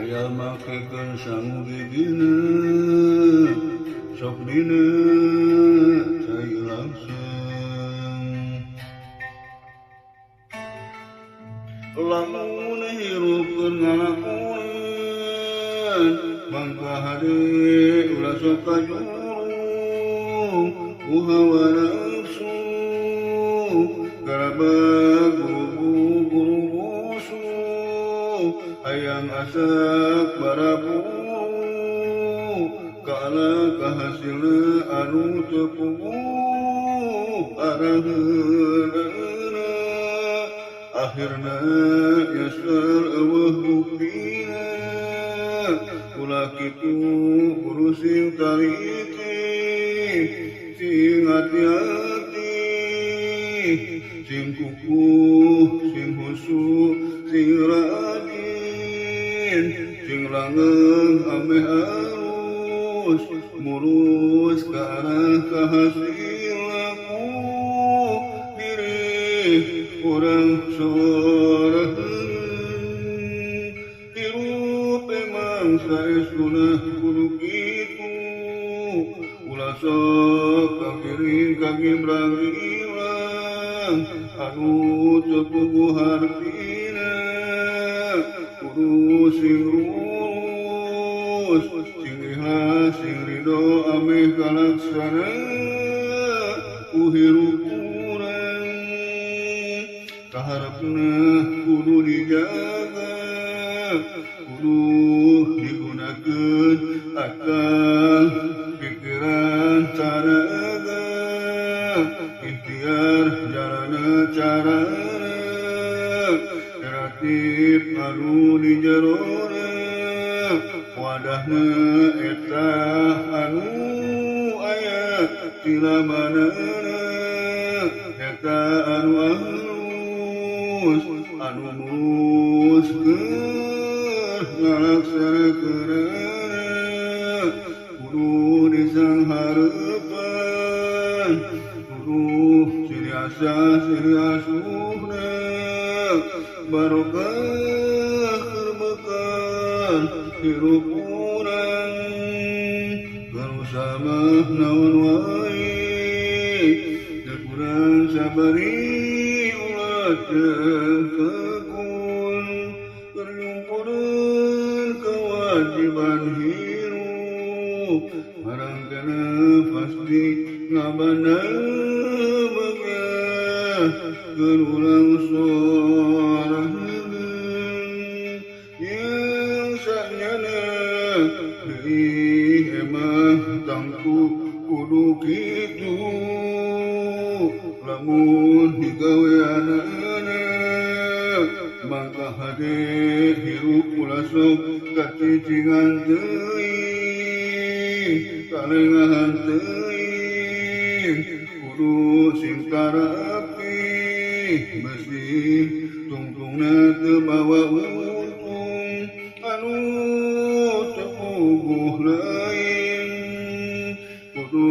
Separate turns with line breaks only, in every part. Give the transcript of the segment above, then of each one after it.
aya makekeun sangu gigina sok dina cai langsung lamun hirupkeun ngalakuan mangka hade ulah sok kajurung ku hawa nafsu garabag guru busu hayang asak barabu kala kahasilna anu teu puguh araheunna akhirna nyesel eueuh buktina ulah kitu kudu sing taliti sing hati-hati sing kukuh sing husu sing rajin sing langgeng ameh alus mulus ke arah kahasilaku diri orang soreheun hirup emang saestuna kudu kitu ulah sok kakiring kagimbrang-gimbrang anu teu puguh hartina kudu sing lurus sing ikhlas sing ridho ameh kalaksana ku hirup urang kaharepna kudu dijaga kudu digunakeun akal pikiran tenaga ikhtiar jalana carana kreatif anu di jerona wadahna eta anu aya tilabanana eta anu alus anu mulus keur ngalaksanakeunana kudu disanghareupan kudu ciri asa ciri asuhna barokah kerbekal hirup urang garusamah naon wae deuk urang sabari ulah teu tekun keur nyumpulkeun kewajiban hirup marangkana pasti ngabandang bagah keur urang sorangeun yang sanyana deui emang tangku kudu kitu lamun digaweanana mangka hade hirup ulah sok kacicingan teuing kalengahan teuing kudu sing tarapi bersih tungtungna teu bawa untung anu teu puguh lain kudu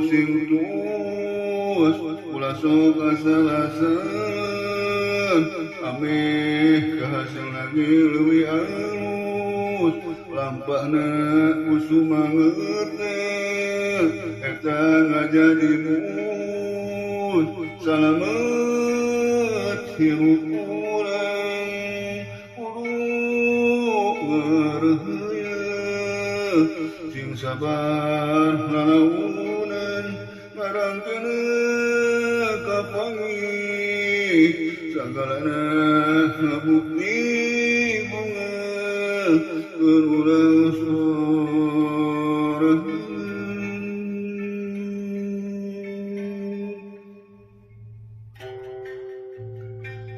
sing tuos ulah sok asal-asalan ameh kahasilna ge leuwih alus lampahna kusumangeutna eta ngajadi mus salamet hirup urang kudu ngareuheuyeun sing sabar lalaunan ngarangkeun kapangih sagalana ngabukti bunga keur urang sorangeun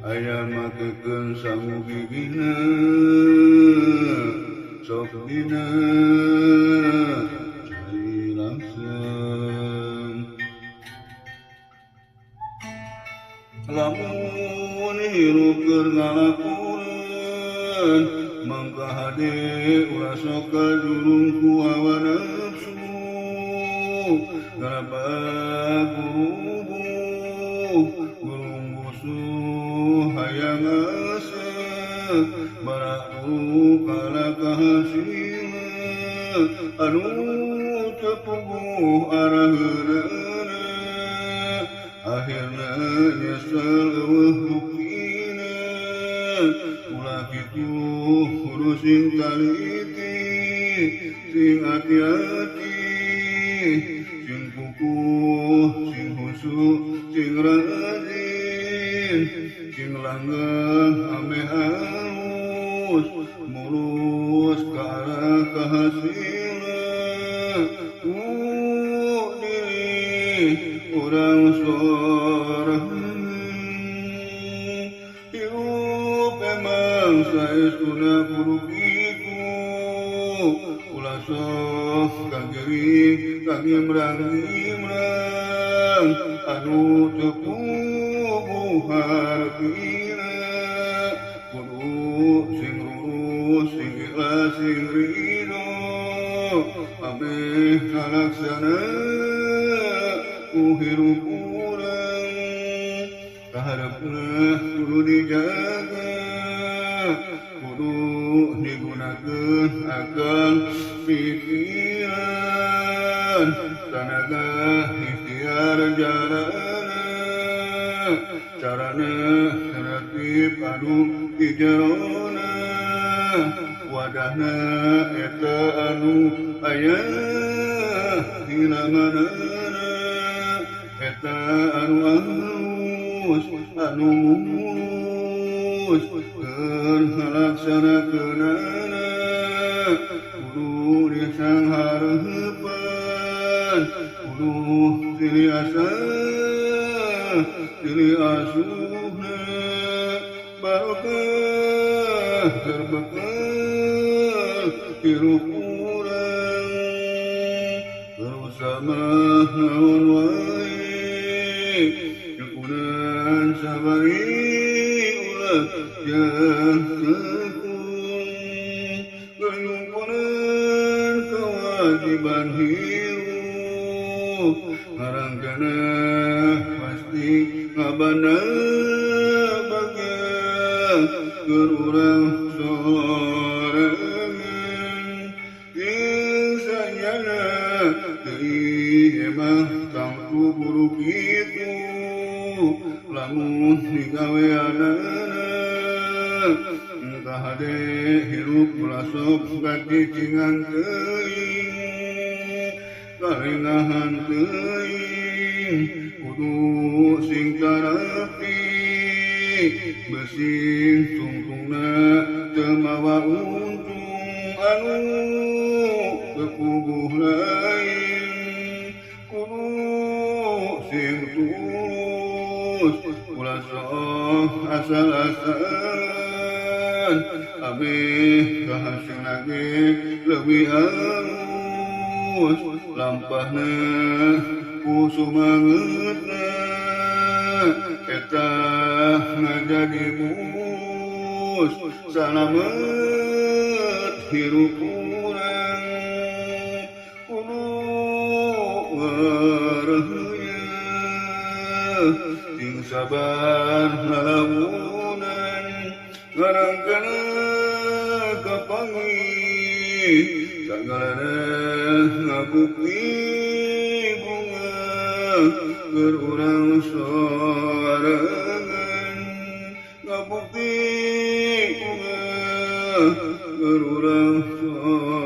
aya makekeun sangu gigina sok dina cai langsung lamun hirup keur ngalakuan mangka hade ulah sok kajurung ku hawa nafsu garabag gurung busuh hayang asa baratu kala nyesel eueuh buktina ulah kitu kudu sing taliti sing hati-hati sing kukuh sing husuk sing rajin sing langgeng ame halus mulus ke arah kehasilan diri orang sorang hidup emang saestuna kudu kitu ulah sok kagering kagimrang anu teu puguh hartina kudu sing lurus sing ikhlas sing ridho abeh kalaksana ku hirup urang kaharepna kudu dijaga kudu digunakeun akal pikiran tenaga ikhtiar carana tertib anu di jerona wadahna eta anu aya dina manana eta anu alus anu mulus keur ngalaksanakeunana kudu disanghareupan kudu silih asa silih asuhna barokah terbekal hirup urang bersama naon wae nyukuran sabari ulah yang tekun nyukuran kewajiban hirup ngarangkana pasti ngabana bagian keur urang sorangan insanyana teuing emang tangtu buru kitu lamun digaweanana entah hade hirup lasok kacicingan teuing karengahan teuing kudu sing tarapi besing tungtungna teu mawa untung anu kepuguh lain kudu sing tulus ulah sok asal-asalan abeh kahasilna ge leuwih halus lampahna ku sumangeutna eta ngajadi mus salamet hirup urang kudu ngareuyeun sing sabar ngalamunan ngarangkana kapangi sagalana ngabukti bunga keur urang sorangan ngabukti bunga keur urang sorangan